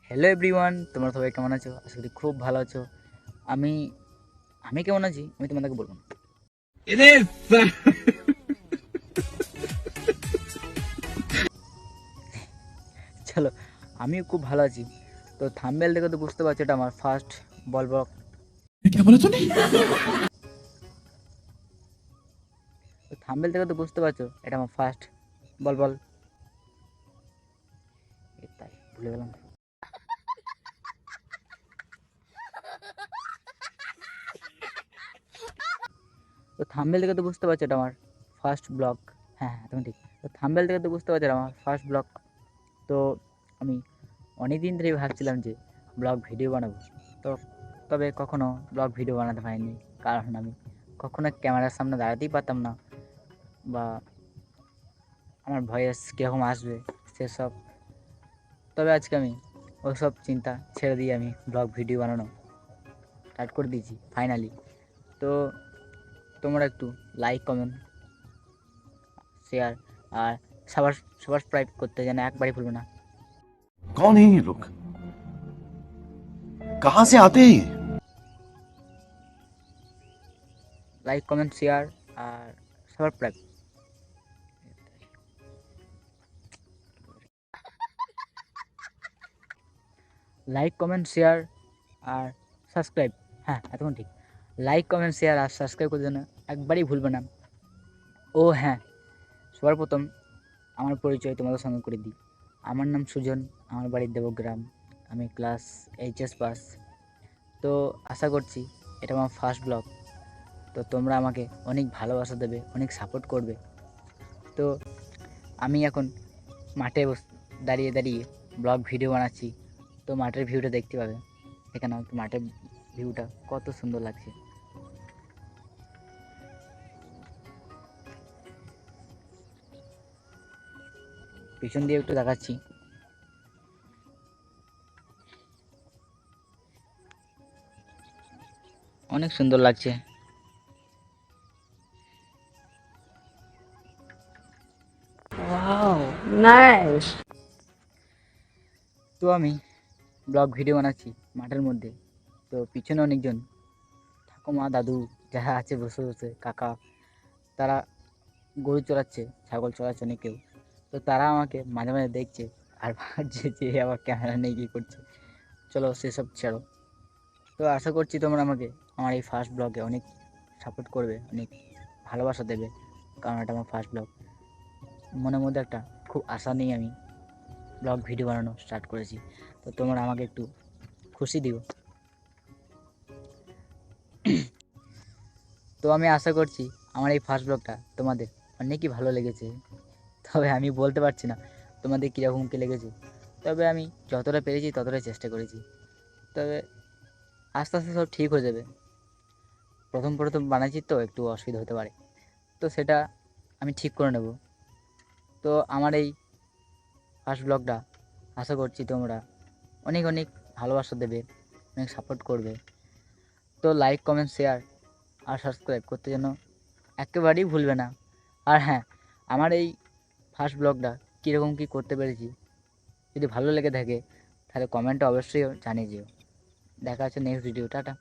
Hello everyone, তোমরা সবাই কেমন আছো? আশা করি খুব ভালো আছো। আমি আমি কেমন আছি আমি তোমাদেরকে বলবো না। চলো, আমিও খুব ভালো আছি। তো থাম্বনেল দেখে তো বুঝতে পারছো এটা আমার ফার্স্ট বল ব্লগ। क्या बोला तूने? তো থাম্বনেল দেখে তো বুঝতে পারছো এটা আমার ফার্স্ট বল বল। তাই ভুলে গেলাম। তো থাম্বনেল দেখে তো বুঝতে পারছো এটা আমার ফার্স্ট ব্লগ। হ্যাঁ হ্যাঁ, তুমি ঠিক। তো থাম্বনেল দেখে তো বুঝতে পারছো এটা আমার ফার্স্ট ব্লগ। তো আমি অনেক দিন ধরেই ভাবছিলাম যে ব্লগ ভিডিও বানাবো। তো তবে কখনো ব্লগ ভিডিও বানাতে পারিনি, কারণ আমি কখনো ক্যামেরার সামনে দাঁড়াতেই পারতাম না, বা আমার ভয়েস কীরকম আসবে সেসব। তবে আজকে আমি ওসব চিন্তা ছেড়ে দিয়ে আমি ব্লগ ভিডিও বানানো স্টার্ট করে দিয়েছি ফাইনালি। তো তোমরা একটু লাইক কমেন্ট শেয়ার আর সাবস্ক্রাইব করতে যেন একবারই ভুলবে না। कौन है ये लोग? कहां से आते हैं ये? লাইক কমেন্ট শেয়ার আর সাবস্ক্রাইব। লাইক কমেন্ট শেয়ার আর সাবস্ক্রাইব। হ্যাঁ, এতক্ষণ ঠিক। লাইক কমেন্ট শেয়ার আর সাবস্ক্রাইব করতে যেন একবারই ভুলবে না। ও হ্যাঁ, সবার প্রথম আমার পরিচয় তোমাদের সঙ্গে করে দিই। আমার নাম সুজন, আমার বাড়ি দেবগ্রাম, আমি ক্লাস এইচএস পাস। তো আশা করছি এটা আমার ফার্স্ট ব্লগ। তো তোমরা আমাকে অনেক ভালোবাসা দেবে, অনেক সাপোর্ট করবে। তো আমি এখন মাঠে দাঁড়িয়ে দাঁড়িয়ে ব্লগ ভিডিও বানাচ্ছি। তো মাঠের ভিউটা দেখতে পাবে। এখানে মাঠের ভিউটা কত সুন্দর লাগছে। পিছন দিয়ে একটু দেখাচ্ছি। অনেক সুন্দর লাগছে। Wow, nice. তো আমি ব্লগ ভিডিও বানাচ্ছি মাঠের মধ্যে। তো পিছনে অনেকজন ঠাকুমা দাদু যারা আছে বসে বসে, কাকা, তারা গরু চড়াচ্ছে, ছাগল চড়াচ্ছে অনেকেও। তো তারা আমাকে মাঝে মাঝে দেখছে আর ভাবছে যে আবার ক্যামেরা নিয়ে কী করছে। চলো সেসব ছেড়ো। তো আশা করছি তোমরা আমাকে আমার এই ফার্স্ট ব্লগে অনেক সাপোর্ট করবে, অনেক ভালোবাসা দেবে, কারণ এটা আমার ফার্স্ট ব্লগ। মনের মধ্যে একটা খুব আশা নিয়ে আমি ব্লগ ভিডিও বানানো স্টার্ট করেছি। তো তোমরা আমাকে একটু খুশি দিও। তো আমি আশা করছি আমার এই ফার্স্ট ব্লগটা তোমাদের অনেকই ভালো লেগেছে। তবে আমি বলতে পারছি না তোমাদের কীরকম কী লেগেছে। তবে আমি যতটা পেরেছি ততটাই চেষ্টা করেছি। তবে আস্তে আস্তে সব ঠিক হয়ে যাবে। প্রথম প্রথম বানাইছি তো একটু অসুবিধা হতে পারে, তো সেটা আমি ঠিক করে নেব। তো আমার এই ফার্স্ট ব্লগটা আশা করছি তোমরা অনেক অনেক ভালোবাসা দেবে, অনেক সাপোর্ট করবে। তো লাইক কমেন্ট শেয়ার আর সাবস্ক্রাইব করতে যেন একেবারেই ভুলবে না। আর হ্যাঁ, আমার এই ফার্স্ট ব্লগটা কীরকম কী করতে পেরেছি যদি ভালো লেগে থাকে তাহলে কমেন্টে অবশ্যই জানিয়ে দিও। দেখা হচ্ছে নেক্সট ভিডিও। টাটা।